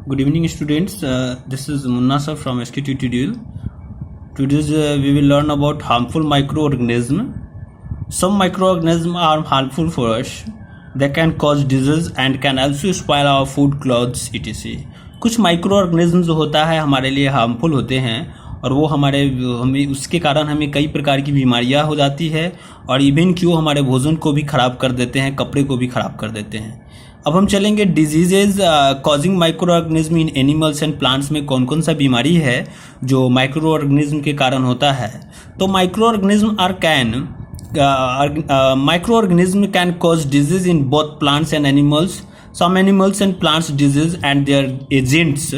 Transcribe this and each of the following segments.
Good evening, students. This is Munna sir from SKT Tutorial. Today we will learn about harmful microorganisms. Some microorganisms are harmful for us. They can cause disease and can also spoil our food, clothes, etc. कुछ micro organism जो होता है हमारे लिए harmful होते हैं और वो हमें उसके कारण हमें कई प्रकार की बीमारियां हो जाती है और इवन कि वो हमारे भोजन को भी ख़राब कर देते हैं, कपड़े को भी ख़राब कर देते हैं। अब हम चलेंगे diseases causing micro organism in animals and plants में कौन कौन सा बीमारी है जो माइक्रो ऑर्गेनिज्म के कारण होता है। तो micro organism microorganisms can cause disease in both plants and animals. Some animals and plants disease and their agents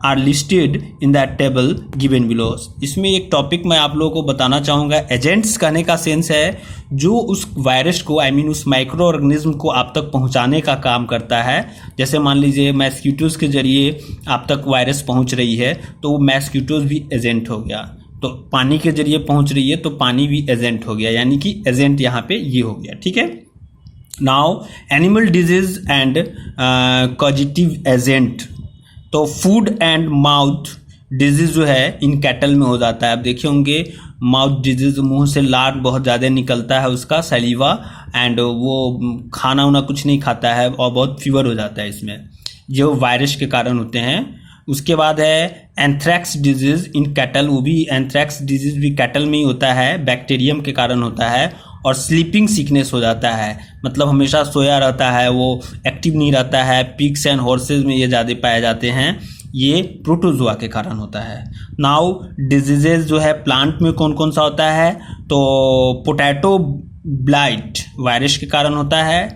are listed in that table given below. इसमें एक टॉपिक मैं आप लोगों को बताना चाहूँगा। एजेंट्स कहने का सेंस है जो उस वायरस को उस माइक्रो ऑर्गेनिज्म को आप तक पहुँचाने का काम करता है। जैसे मान लीजिए मस्कीटोज के जरिए आप तक वायरस पहुँच रही है तो वो मस्कीटोज भी एजेंट हो गया। तो पानी के जरिए पहुंच रही है तो पानी भी एजेंट हो गया, यानी कि एजेंट यहाँ पे ये हो गया। ठीक है। Now animal disease and causative agent. तो फूड एंड माउथ डिजीज जो है इन कैटल में हो जाता है। आप देखे होंगे माउथ डिजीज, मुंह से लार बहुत ज़्यादा निकलता है उसका सलीवा, एंड वो खाना उना कुछ नहीं खाता है और बहुत फीवर हो जाता है इसमें, जो वायरस के कारण होते हैं। उसके बाद है एंथ्रैक्स डिजीज इन कैटल। वो भी एंथ्रैक्स डिजीज भी कैटल में ही होता है, बैक्टीरियम के कारण होता है। और स्लीपिंग सिकनेस हो जाता है, मतलब हमेशा सोया रहता है, वो एक्टिव नहीं रहता है। पिग्स एंड हॉर्सेज में ये ज़्यादा पाए जाते हैं, ये प्रोटोजोआ के कारण होता है। नाउ डिजीजेज जो है प्लांट में कौन कौन सा होता है, तो पोटैटो ब्लाइट वायरस के कारण होता है।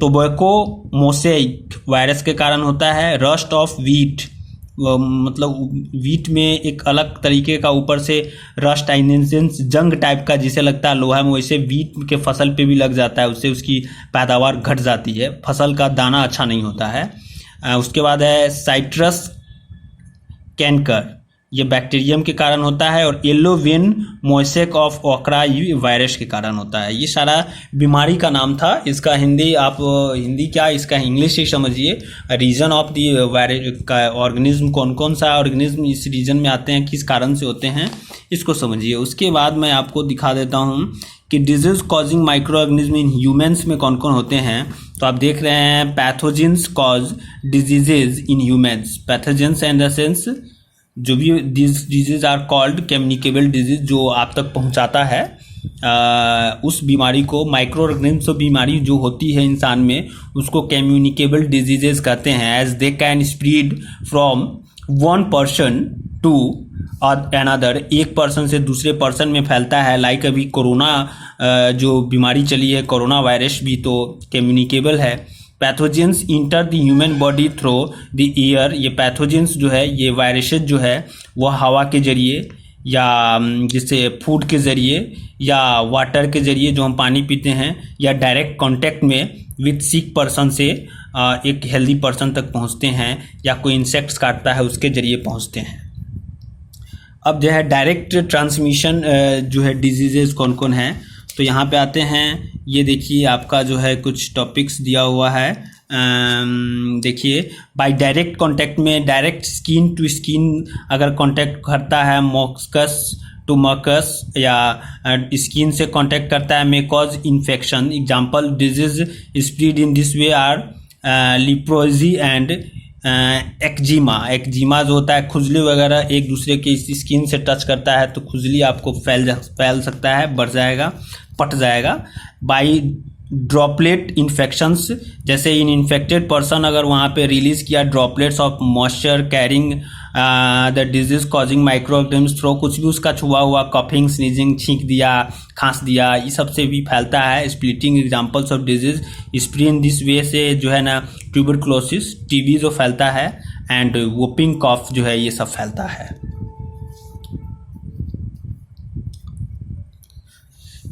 टोबैको मोसेक वायरस के कारण होता है। रस्ट ऑफ व्हीट, मतलब वीट में एक अलग तरीके का ऊपर से रस्ट आइनेंसेंस जंग टाइप का जिसे लगता है लोहा में, वैसे वीट के फसल पे भी लग जाता है, उससे उसकी पैदावार घट जाती है, फसल का दाना अच्छा नहीं होता है। उसके बाद है साइट्रस कैंकर, ये बैक्टीरियम के कारण होता है। और येलो वेन मोसेक ऑफ ओकरा ये वायरस के कारण होता है। ये सारा बीमारी का नाम था। इसका हिंदी आप हिंदी क्या, इसका इंग्लिश ही समझिए। रीजन ऑफ दी वायरस का ऑर्गेनिज्म, कौन कौन सा ऑर्गेनिज्म इस रीजन में आते हैं, किस कारण से होते हैं, इसको समझिए। उसके बाद मैं आपको दिखा देता हूँ कि disease causing micro organism in humans में कौन कौन होते हैं। तो आप देख रहे हैं pathogens cause diseases in humans. Pathogens in the sense जो भी disease are called communicable disease, जो आप तक पहुंचाता है उस बीमारी को। माइक्रो ऑर्गेनिज्म बीमारी जो होती है इंसान में उसको कम्युनिकेबल डिजीजेस कहते हैं, as they can spread from one person to another. एक पर्सन से दूसरे पर्सन में फैलता है। लाइक अभी कोरोना जो बीमारी चली है, कोरोना वायरस भी तो कम्युनिकेबल है। Pathogens enter the human body through the air. ये पैथोजेंस जो है, ये वायरसेस जो है वो हवा के जरिए या जिससे फूड के ज़रिए या वाटर के ज़रिए जो हम पानी पीते हैं, या डायरेक्ट कांटेक्ट में विथ सिक पर्सन से एक हेल्दी पर्सन तक पहुंचते हैं, या कोई इंसेक्ट्स काटता है उसके ज़रिए पहुंचते हैं। अब जो है डायरेक्ट ट्रांसमिशन जो है डिजीजेज कौन कौन हैं, तो यहाँ पे आते हैं। ये देखिए आपका जो है कुछ टॉपिक्स दिया हुआ है। देखिए बाय डायरेक्ट कांटेक्ट में, डायरेक्ट स्किन टू स्किन अगर कांटेक्ट करता है, मॉस्कस टू मकस, या स्किन से कांटेक्ट करता है, may cause infection. Example disease spread in this way are leprosy and eczema. Eczema जो होता है खुजली वगैरह, एक दूसरे के स्किन से टच करता है तो खुजली आपको फैल सकता है, बढ़ जाएगा, पट जाएगा। बाई ड्रॉपलेट इन्फेक्शंस, जैसे इन इन्फेक्टेड पर्सन अगर वहाँ पे रिलीज किया droplets of moisture carrying the disease causing micro organism through, कुछ भी उसका छुआ हुआ, कफिंग, स्नीजिंग, छींक दिया, खांस दिया, ये सब से भी फैलता है। Splitting examples of disease spread in this वे से जो है ना ट्यूबरकुलोसिस, टीबी जो फैलता है, एंड वोपिंग कॉफ जो है ये सब फैलता है।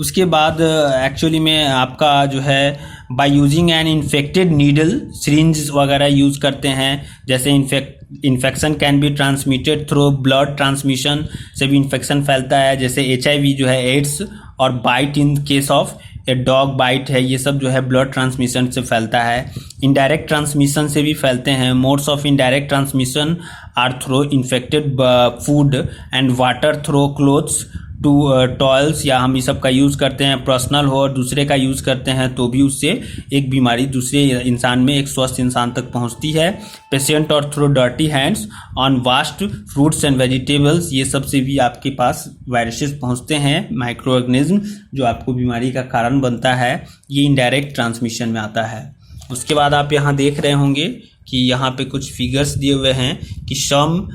उसके बाद एक्चुअली में आपका जो है by using an infected needle, syringe वगैरह यूज़ करते हैं। जैसे infection can be transmitted through blood transmission से भी इन्फेक्शन फैलता है, जैसे HIV जो है एड्स, और bite in case of dog bite है, ये सब जो है ब्लड ट्रांसमिशन से फैलता है। इनडायरेक्ट ट्रांसमिशन से भी फैलते हैं। Modes of indirect transmission are through infected food and water, through clothes to towels, या हम इस सब का यूज़ करते हैं। पर्सनल हो और दूसरे का यूज़ करते हैं तो भी उससे एक बीमारी दूसरे इंसान में, एक स्वस्थ इंसान तक पहुंचती है। पेशेंट और through dirty hands unwashed fruits and vegetables, ये सब से भी आपके पास वायरसेस पहुंचते हैं, माइक्रो ऑर्गेनिज्म जो आपको बीमारी का कारण बनता है। ये इनडायरेक्ट ट्रांसमिशन में आता है। उसके बाद आप यहाँ देख रहे होंगे कि यहाँ पे कुछ फिगर्स दिए हुए हैं कि सम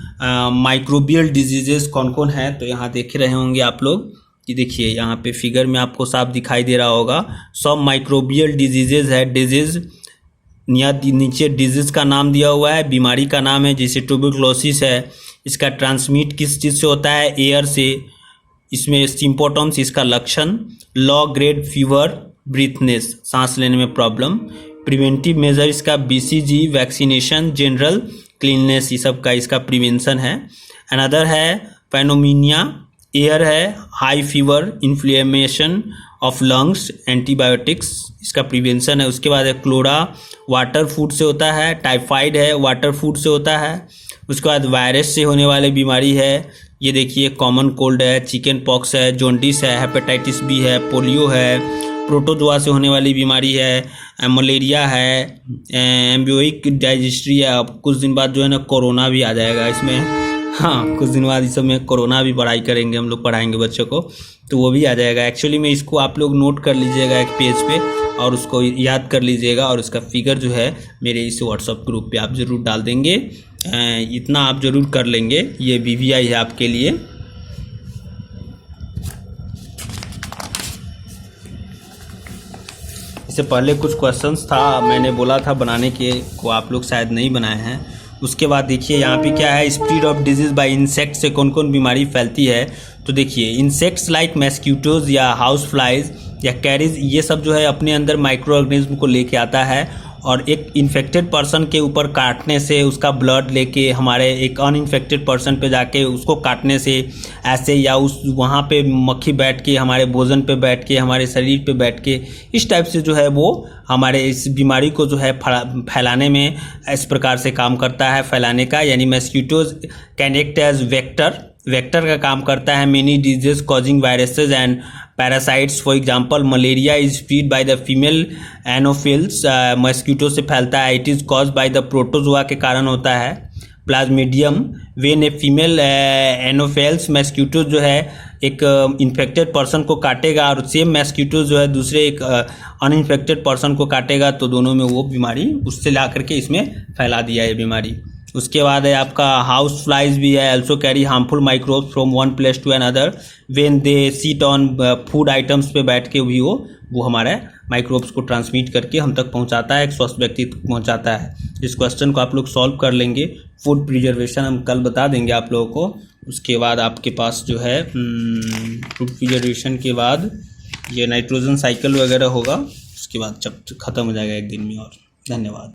माइक्रोबियल डिजीजेस कौन कौन है। तो यहाँ देख रहे होंगे आप लोग कि देखिए यहाँ पे फिगर में आपको साफ दिखाई दे रहा होगा, सम माइक्रोबियल डिजीजेज है। डिजीज नीचे डिजीज का नाम दिया हुआ है, बीमारी का नाम है, जैसे ट्यूबरकुलोसिस है। इसका ट्रांसमिट किस चीज़ से होता है? एयर से। इसमें सिम्पोटम्स, इसका लक्षण, लो ग्रेड फीवर, ब्रीथनेस, सांस लेने में प्रॉब्लम। प्रिवेंटिव मेजर इसका BCG, वैक्सीनेशन, जनरल क्लीननेस, ये सब का इसका प्रिवेंशन है। अनदर है पैनोमिनिया, एयर है, high fever, inflammation of lungs, antibiotics, इसका प्रिवेंशन है। उसके बाद है क्लोरा, वाटर फूड से होता है। टाइफाइड है, वाटर फूड से होता है। उसके बाद वायरस से होने वाली बीमारी है, ये देखिए कॉमन कोल्ड है, चिकन पॉक्स है, जॉन्डिस है, हेपेटाइटिस B है, पोलियो है। प्रोटोजोआ से होने वाली बीमारी है, मलेरिया है, एम्ब्योइक डाइजेस्ट्री है। अब कुछ दिन बाद जो है ना कोरोना भी आ जाएगा इसमें। हाँ, कुछ दिन बाद इस में कोरोना भी पढ़ाई करेंगे, हम लोग पढ़ाएंगे बच्चों को, तो वो भी आ जाएगा। एक्चुअली में इसको आप लोग नोट कर लीजिएगा एक पेज पे और उसको याद कर लीजिएगा, और उसका फिगर जो है मेरे इस व्हाट्सअप ग्रुप पे आप ज़रूर डाल देंगे। इतना आप ज़रूर कर लेंगे, ये VVI है आपके लिए। इससे पहले कुछ क्वेश्चंस था, मैंने बोला था बनाने के, को आप लोग शायद नहीं बनाए हैं। उसके बाद देखिए यहाँ पे क्या है, spread of disease bye insect से कौन कौन बीमारी फैलती है। तो देखिए इंसेक्ट्स लाइक मस्कीटोज या हाउस फ्लाइज या कैरीज, ये सब जो है अपने अंदर माइक्रो ऑर्गेनिज्म को लेके आता है, और एक इन्फेक्टेड पर्सन के ऊपर काटने से उसका ब्लड लेके हमारे एक अनइन्फेक्टेड पर्सन पे जाके उसको काटने से ऐसे, या उस वहाँ पे मक्खी बैठ के हमारे भोजन पे बैठ के, हमारे शरीर पे बैठ के, इस टाइप से जो है वो हमारे इस बीमारी को जो है फैलाने में इस प्रकार से काम करता है, फैलाने का। यानी mosquitoes can act as vector का काम करता है। Many disease causing viruses and parasites, for example malaria is spread by the female anopheles, mosquito से फैलता है। It is cause by the protozoa के कारण होता है। Plasmodium, when a female anopheles mosquito जो है एक इन्फेक्टेड पर्सन को काटेगा, और सेम मस्कीटो जो है दूसरे एक अनइन्फेक्टेड पर्सन को काटेगा, तो दोनों में वो बीमारी उससे ला करके इसमें फैला दिया है बीमारी। उसके बाद है आपका हाउस फ्लाइज भी है, also carry harmful microbes from one place to another when they sit on food items पे बैठ के भी वो हमारे माइक्रोब्स को ट्रांसमिट करके हम तक पहुंचाता है, एक स्वस्थ व्यक्ति तक पहुंचाता है। इस क्वेश्चन को आप लोग सॉल्व कर लेंगे। फूड प्रिजर्वेशन हम कल बता देंगे आप लोगों को। उसके बाद आपके पास जो है फूड प्रिजर्वेशन के बाद ये नाइट्रोजन साइकिल वगैरह होगा, उसके बाद जब ख़त्म हो जाएगा एक दिन में। और धन्यवाद।